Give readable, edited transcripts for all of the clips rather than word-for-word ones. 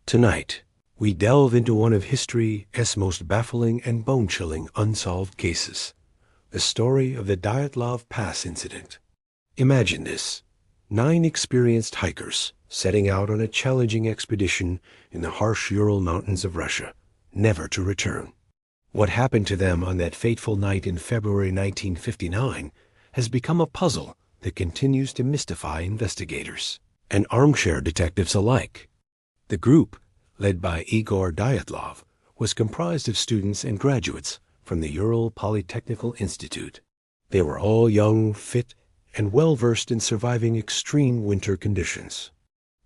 Tonight, we delve into one of history's most baffling and bone-chilling unsolved cases, the story of the Dyatlov Pass incident. Imagine this: 9 experienced hikers setting out on a challenging expedition in the harsh Ural Mountains of Russia, never to return. What happened to them on that fateful night in February 1959 has become a puzzle that continues to mystify investigators and armchair detectives alike. The group, led by Igor Dyatlov, was comprised of students and graduates from the Ural Polytechnical Institute. They were all young, fit, and well-versed in surviving extreme winter conditions.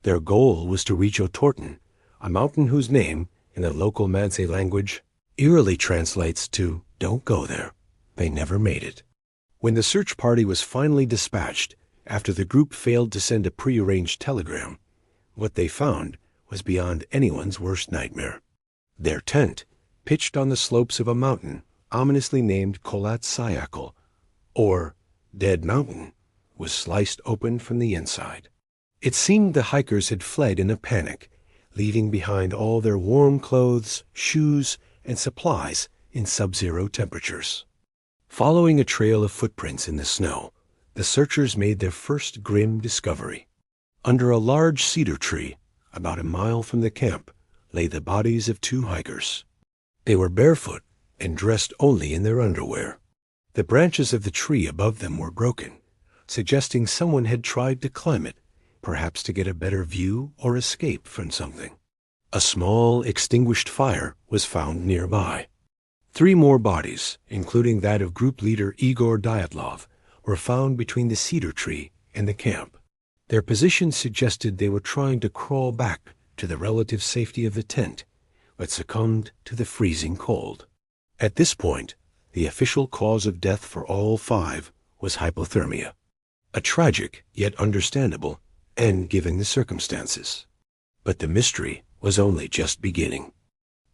Their goal was to reach Otorten, a mountain whose name, in the local Mansi language, eerily translates to "Don't go there." They never made it. When the search party was finally dispatched, after the group failed to send a prearranged telegram, what they found was beyond anyone's worst nightmare. Their tent, pitched on the slopes of a mountain ominously named Kholat Syakhl, or Dead Mountain, was sliced open from the inside. It seemed the hikers had fled in a panic, leaving behind all their warm clothes, shoes, and supplies in sub-zero temperatures. Following a trail of footprints in the snow, the searchers made their first grim discovery. Under a large cedar tree, about a mile from the camp, lay the bodies of 2 hikers. They were barefoot and dressed only in their underwear. The branches of the tree above them were broken, suggesting someone had tried to climb it, perhaps to get a better view or escape from something. A small, extinguished fire was found nearby. 3 more bodies, including that of group leader Igor Dyatlov, were found between the cedar tree and the camp. Their position suggested they were trying to crawl back to the relative safety of the tent, but succumbed to the freezing cold. At this point, the official cause of death for all 5 was hypothermia, a tragic yet understandable end given the circumstances. But the mystery was only just beginning.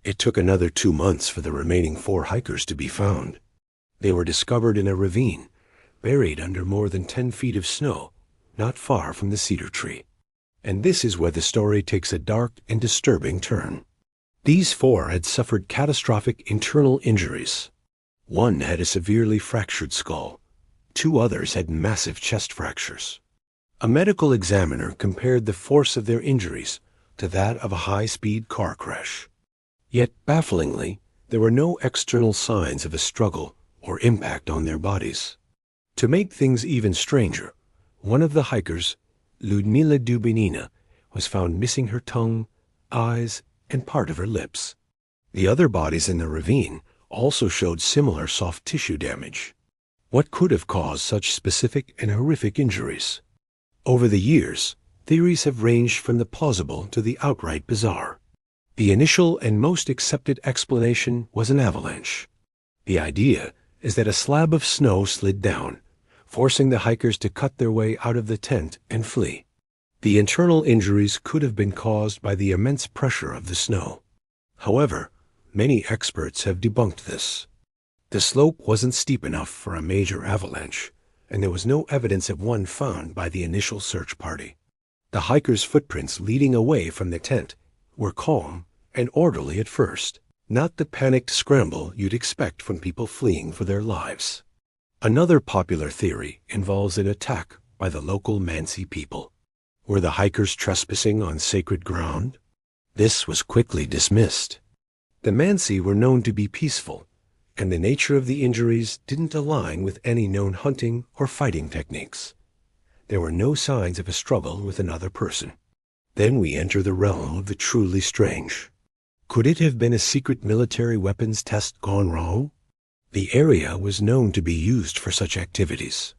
It took another 2 months for the remaining 4 hikers to be found. They were discovered in a ravine, buried under more than 10 feet of snow, not far from the cedar tree. And this is where the story takes a dark and disturbing turn. These 4 had suffered catastrophic internal injuries. One had a severely fractured skull. 2 others had massive chest fractures. A medical examiner compared the force of their injuries to that of a high-speed car crash. Yet, bafflingly, there were no external signs of a struggle or impact on their bodies. To make things even stranger, one of the hikers, Ludmila Dubinina, was found missing her tongue, eyes, and part of her lips. The other bodies in the ravine also showed similar soft tissue damage. What could have caused such specific and horrific injuries? Over the years, theories have ranged from the plausible to the outright bizarre. The initial and most accepted explanation was an avalanche. The idea is that a slab of snow slid down, forcing the hikers to cut their way out of the tent and flee. The internal injuries could have been caused by the immense pressure of the snow. However, many experts have debunked this. The slope wasn't steep enough for a major avalanche, and there was no evidence of one found by the initial search party. The hikers' footprints leading away from the tent were calm and orderly at first, not the panicked scramble you'd expect from people fleeing for their lives. Another popular theory involves an attack by the local Mansi people. Were the hikers trespassing on sacred ground? This was quickly dismissed. The Mansi were known to be peaceful, and the nature of the injuries didn't align with any known hunting or fighting techniques. There were no signs of a struggle with another person. Then we enter the realm of the truly strange. Could it have been a secret military weapons test gone wrong? The area was known to be used for such activities.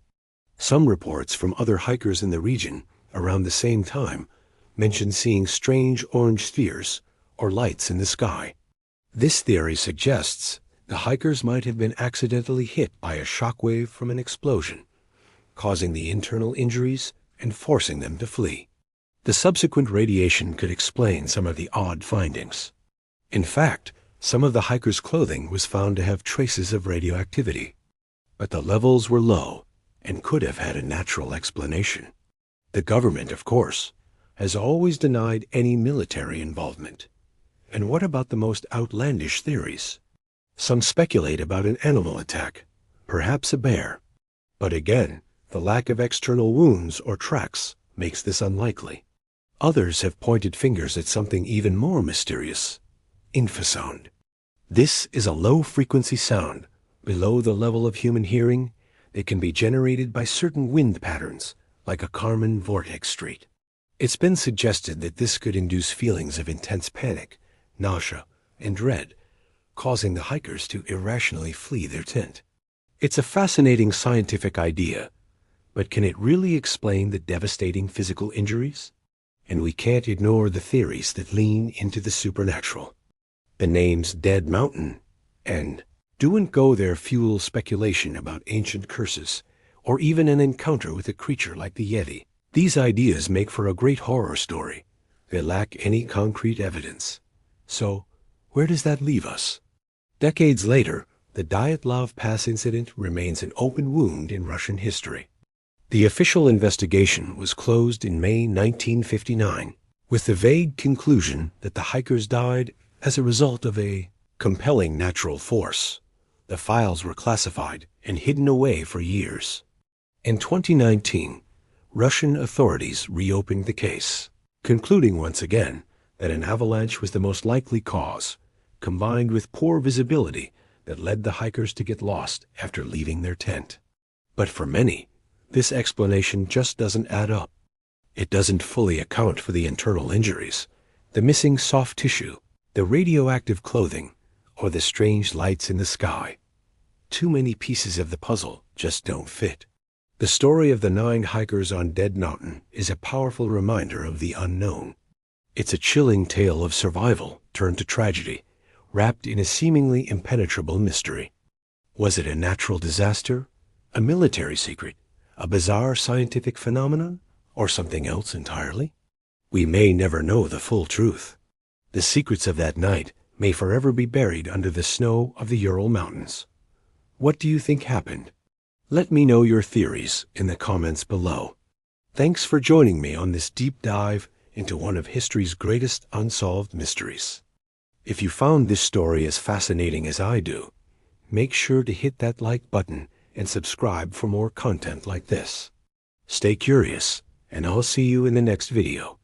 Some reports from other hikers in the region around the same time mention seeing strange orange spheres or lights in the sky. This theory suggests the hikers might have been accidentally hit by a shockwave from an explosion, causing the internal injuries and forcing them to flee. The subsequent radiation could explain some of the odd findings. In fact, some of the hikers' clothing was found to have traces of radioactivity, but the levels were low and could have had a natural explanation. The government, of course, has always denied any military involvement. And what about the most outlandish theories? Some speculate about an animal attack, perhaps a bear. But again, the lack of external wounds or tracks makes this unlikely. Others have pointed fingers at something even more mysterious: infrasound. This is a low-frequency sound, below the level of human hearing, that can be generated by certain wind patterns, like a Kármán vortex street. It's been suggested that this could induce feelings of intense panic, nausea, and dread, causing the hikers to irrationally flee their tent. It's a fascinating scientific idea, but can it really explain the devastating physical injuries? And we can't ignore the theories that lean into the supernatural. The names Dead Mountain and Don't Go There fuel speculation about ancient curses, or even an encounter with a creature like the Yeti. These ideas make for a great horror story. They lack any concrete evidence. So, where does that leave us? Decades later, the Dyatlov Pass incident remains an open wound in Russian history. The official investigation was closed in May 1959, with the vague conclusion that the hikers died as a result of a compelling natural force. The files were classified and hidden away for years. In 2019, Russian authorities reopened the case, concluding once again that an avalanche was the most likely cause, combined with poor visibility that led the hikers to get lost after leaving their tent. But for many, this explanation just doesn't add up. It doesn't fully account for the internal injuries, the missing soft tissue, the radioactive clothing, or the strange lights in the sky. Too many pieces of the puzzle just don't fit. The story of the 9 hikers on Dead Mountain is a powerful reminder of the unknown. It's a chilling tale of survival turned to tragedy, wrapped in a seemingly impenetrable mystery. Was it a natural disaster, a military secret, a bizarre scientific phenomenon, or something else entirely? We may never know the full truth. The secrets of that night may forever be buried under the snow of the Ural Mountains. What do you think happened? Let me know your theories in the comments below. Thanks for joining me on this deep dive into one of history's greatest unsolved mysteries. If you found this story as fascinating as I do, make sure to hit that like button and subscribe for more content like this. Stay curious, and I'll see you in the next video.